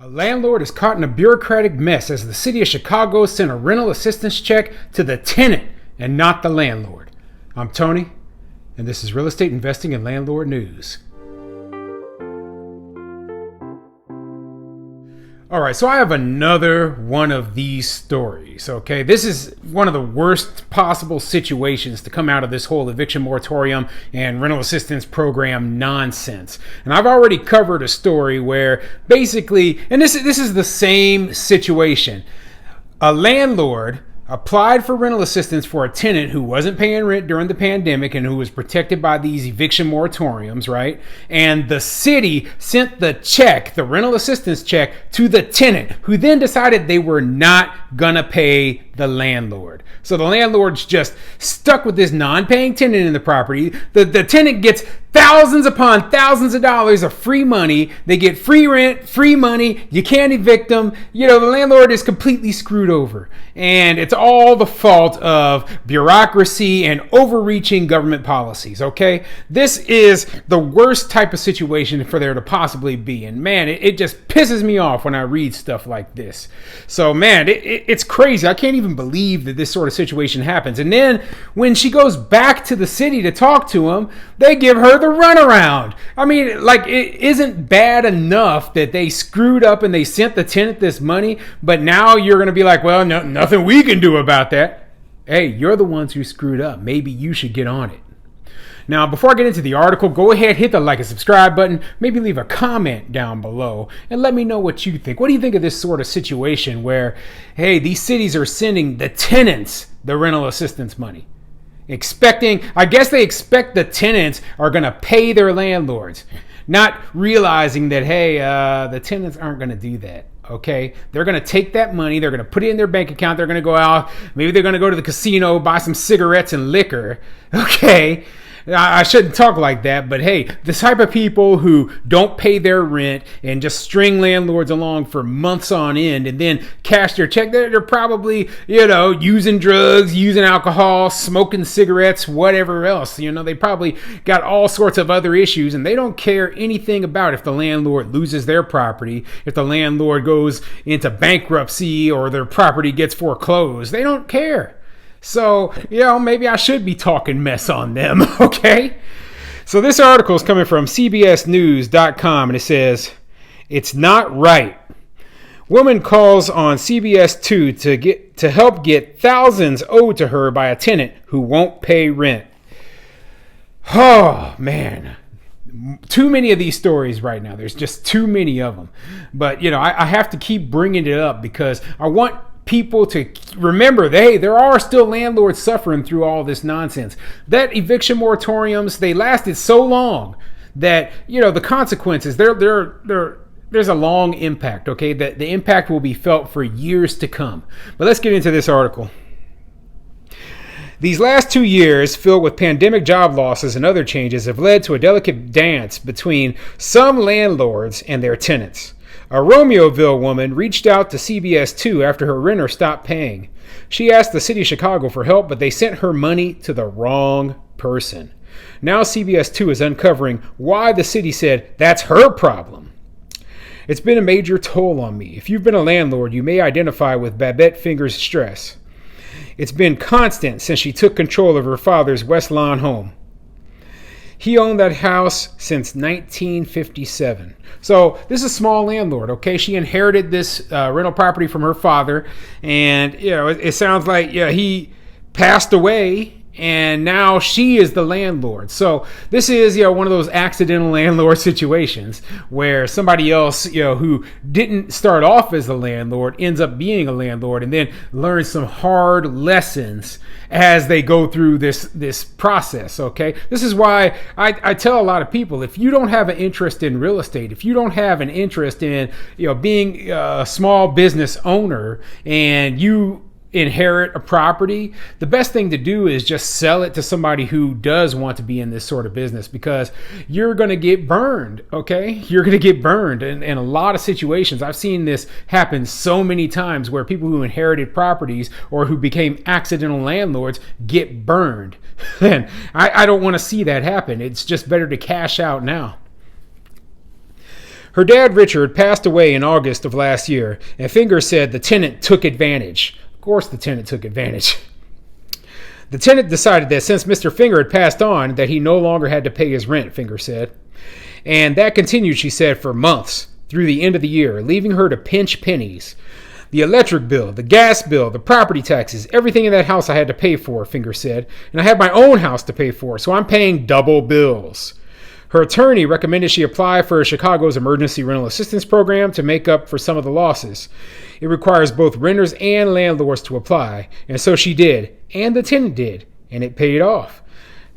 A landlord is caught in a bureaucratic mess as the city of Chicago sent a rental assistance check to the tenant and not the landlord. I'm Tony, and this is Real Estate Investing and Landlord News. All right, so I have another one of these stories, okay? This is one of the worst possible situations to come out of this whole eviction moratorium and rental assistance program nonsense. And I've already covered a story where basically, and this is the same situation. A landlord applied for rental assistance for a tenant who wasn't paying rent during the pandemic and who was protected by these eviction moratoriums, right? And the city sent the check, the rental assistance check, to the tenant, who then decided they were not gonna pay the landlord. So the landlord's just stuck with this non-paying tenant in the property. The tenant gets thousands upon thousands of dollars of free money. They get free rent, free money. You can't evict them. You know, the landlord is completely screwed over. And it's all the fault of bureaucracy and overreaching government policies, okay? This is the worst type of situation for there to possibly be. And man, it just pisses me off when I read stuff like this. So man, it's crazy. I can't even believe that this sort of situation happens. And then when she goes back to the city to talk to them, they give her the runaround. I mean, like, it isn't bad enough that they screwed up and they sent the tenant this money, but now you're going to be like, well, no, nothing we can do about that. Hey, you're the ones who screwed up. Maybe you should get on it. Now, before I get into the article, go ahead, hit the like and subscribe button, maybe leave a comment down below, and let me know what you think. What do you think of this sort of situation where, hey, these cities are sending the tenants the rental assistance money? I guess they expect the tenants are going to pay their landlords, not realizing that, hey, the tenants aren't going to do that. Okay, they're going to take that money, they're going to put it in their bank account, they're going to go out, maybe they're going to go to the casino, buy some cigarettes and liquor. Okay, I shouldn't talk like that, but hey, the type of people who don't pay their rent and just string landlords along for months on end and then cash their check, they're probably, using drugs, using alcohol, smoking cigarettes, whatever else. They probably got all sorts of other issues, and they don't care anything about if the landlord loses their property, if the landlord goes into bankruptcy or their property gets foreclosed. They don't care. So, maybe I should be talking mess on them, okay? So this article is coming from CBSNews.com, and it says, "It's not right. Woman calls on CBS 2 to help get thousands owed to her by a tenant who won't pay rent." Oh, man. Too many of these stories right now. There's just too many of them. But, I have to keep bringing it up because I want people to remember that, hey, there are still landlords suffering through all this nonsense. That eviction moratoriums, they lasted so long that, the consequences, there's a long impact, okay? That the impact will be felt for years to come. But let's get into this article. These last 2 years, filled with pandemic job losses and other changes, have led to a delicate dance between some landlords and their tenants. A Romeoville woman reached out to CBS 2 after her renter stopped paying. She asked the city of Chicago for help, but they sent her money to the wrong person. Now CBS 2 is uncovering why the city said that's her problem. "It's been a major toll on me. If you've been a landlord, you may identify with Babette Finger's stress. It's been constant since she took control of her father's West Lawn home. He owned that house since 1957. So this is a small landlord, okay? She inherited this rental property from her father, and it sounds like he passed away, and now she is the landlord. So this is one of those accidental landlord situations where somebody else who didn't start off as a landlord ends up being a landlord and then learns some hard lessons as they go through this process. Okay, this is why I tell a lot of people, if you don't have an interest in real estate, if you don't have an interest in being a small business owner, and you inherit a property, the best thing to do is just sell it to somebody who does want to be in this sort of business, because you're going to get burned, okay? You're going to get burned in a lot of situations. I've seen this happen so many times where people who inherited properties or who became accidental landlords get burned. And I don't want to see that happen. It's just better to cash out now. Her dad, Richard, passed away in August of last year, and Finger said the tenant took advantage. Of course the tenant took advantage. The tenant decided that since Mr. Finger had passed on, that he no longer had to pay his rent, Finger said. And that continued, she said, for months, through the end of the year, leaving her to pinch pennies. The electric bill, the gas bill, the property taxes, everything in that house I had to pay for, Finger said. And I have my own house to pay for, so I'm paying double bills. Her attorney recommended she apply for Chicago's emergency rental assistance program to make up for some of the losses. It requires both renters and landlords to apply, and so she did, and the tenant did, and it paid off.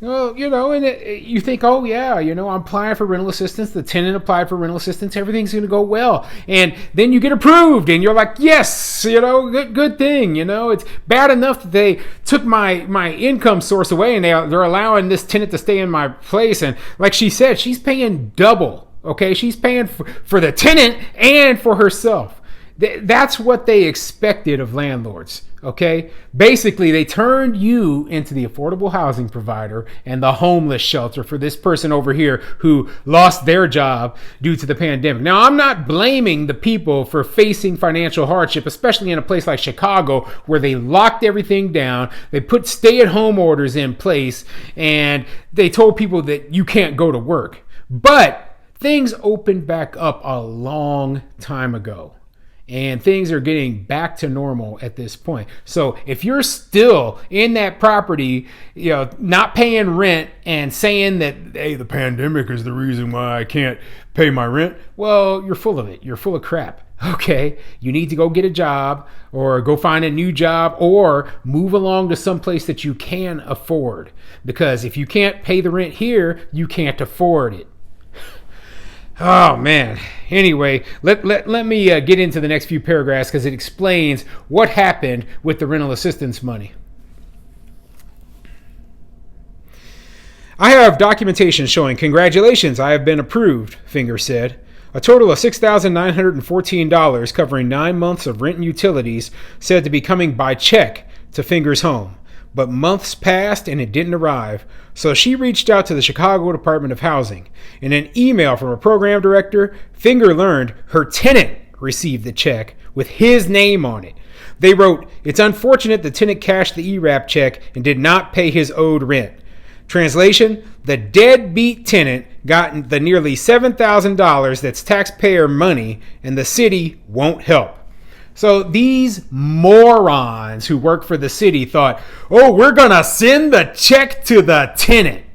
Well, and you think, oh yeah, I'm applying for rental assistance, the tenant applied for rental assistance, everything's going to go well. And then you get approved and you're like, yes, good thing, It's bad enough that they took my income source away and they're allowing this tenant to stay in my place. And like she said, she's paying double, okay? She's paying for the tenant and for herself. That's what they expected of landlords, okay? Basically, they turned you into the affordable housing provider and the homeless shelter for this person over here who lost their job due to the pandemic. Now, I'm not blaming the people for facing financial hardship, especially in a place like Chicago where they locked everything down, they put stay-at-home orders in place, and they told people that you can't go to work. But things opened back up a long time ago. And things are getting back to normal at this point. So if you're still in that property, not paying rent and saying that, hey, the pandemic is the reason why I can't pay my rent, well, you're full of it. You're full of crap. Okay, you need to go get a job or go find a new job or move along to some place that you can afford. Because if you can't pay the rent here, you can't afford it. Oh, man. Anyway, let me get into the next few paragraphs because it explains what happened with the rental assistance money. I have documentation showing, congratulations, I have been approved, Finger said. A total of $6,914 covering 9 months of rent and utilities said to be coming by check to Finger's home. But months passed and it didn't arrive, so she reached out to the Chicago Department of Housing. In an email from a program director, Finger learned her tenant received the check with his name on it. They wrote, "It's unfortunate the tenant cashed the ERAP check and did not pay his owed rent." Translation, the deadbeat tenant got the nearly $7,000 that's taxpayer money and the city won't help. So these morons who work for the city thought, oh, we're going to send the check to the tenant.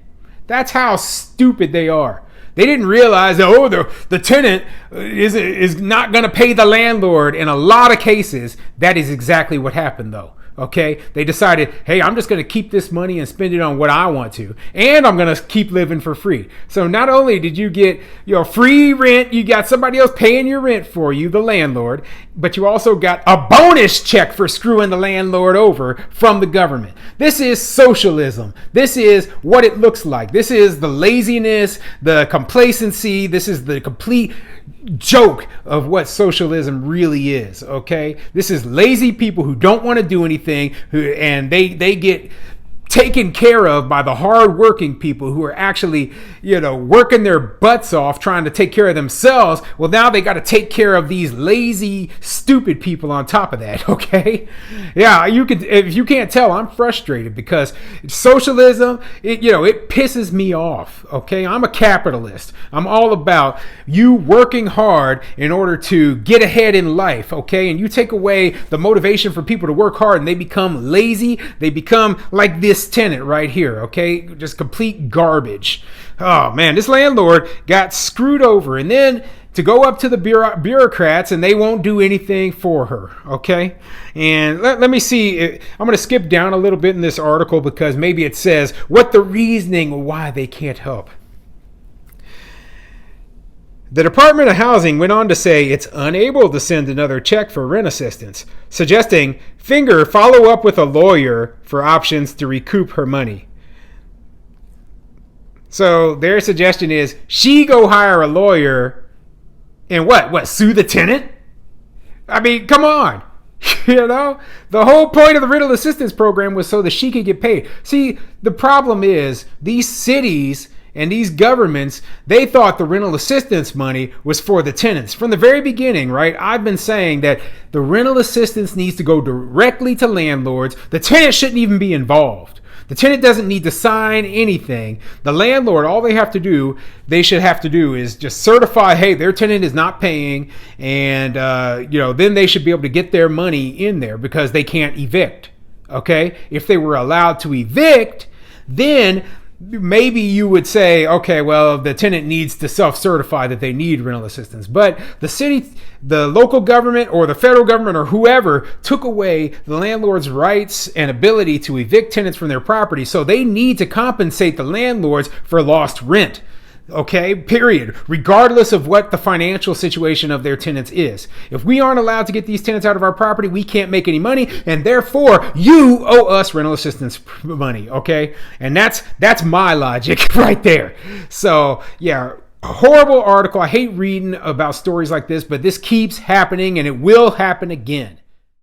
That's how stupid they are. They didn't realize that, the tenant is not going to pay the landlord. In a lot of cases, that is exactly what happened, though. Okay, they decided, hey, I'm just going to keep this money and spend it on what I want to, and I'm going to keep living for free. So not only did you get free rent, you got somebody else paying your rent for you, the landlord, but you also got a bonus check for screwing the landlord over from the government. This is socialism. This is what it looks like. This is the laziness, the complacency. This is the complete joke of what socialism really is. Okay, this is lazy people who don't want to do anything, and they get taken care of by the hard-working people who are actually, working their butts off trying to take care of themselves. Well, now they got to take care of these lazy, stupid people on top of that, okay? Yeah, if you can't tell, I'm frustrated because socialism, it pisses me off, okay? I'm a capitalist. I'm all about you working hard in order to get ahead in life, okay? And you take away the motivation for people to work hard and they become lazy, they become like this tenant right here, okay? Just complete garbage. Oh man, this landlord got screwed over, and then to go up to the bureaucrats and they won't do anything for her, okay? And let me see, I'm going to skip down a little bit in this article because maybe it says what the reasoning why they can't help. The Department of Housing went on to say it's unable to send another check for rent assistance, suggesting Finger follow up with a lawyer for options to recoup her money. So their suggestion is she go hire a lawyer and sue the tenant? I mean, come on. The whole point of the rental assistance program was so that she could get paid. See, the problem is these cities And these governments, they thought the rental assistance money was for the tenants. From the very beginning, right? I've been saying that the rental assistance needs to go directly to landlords. The tenant shouldn't even be involved. The tenant doesn't need to sign anything. The landlord, all they should have to do is just certify, hey, their tenant is not paying. And, then they should be able to get their money in there because they can't evict. Okay? If they were allowed to evict, then maybe you would say, okay, well, the tenant needs to self-certify that they need rental assistance. But the city, the local government or the federal government or whoever took away the landlord's rights and ability to evict tenants from their property. So they need to compensate the landlords for lost rent. Okay, period. Regardless of what the financial situation of their tenants is. If we aren't allowed to get these tenants out of our property, we can't make any money, and therefore you owe us rental assistance money. Okay, and that's my logic right there. So yeah, a horrible article. I hate reading about stories like this, but this keeps happening, and it will happen again.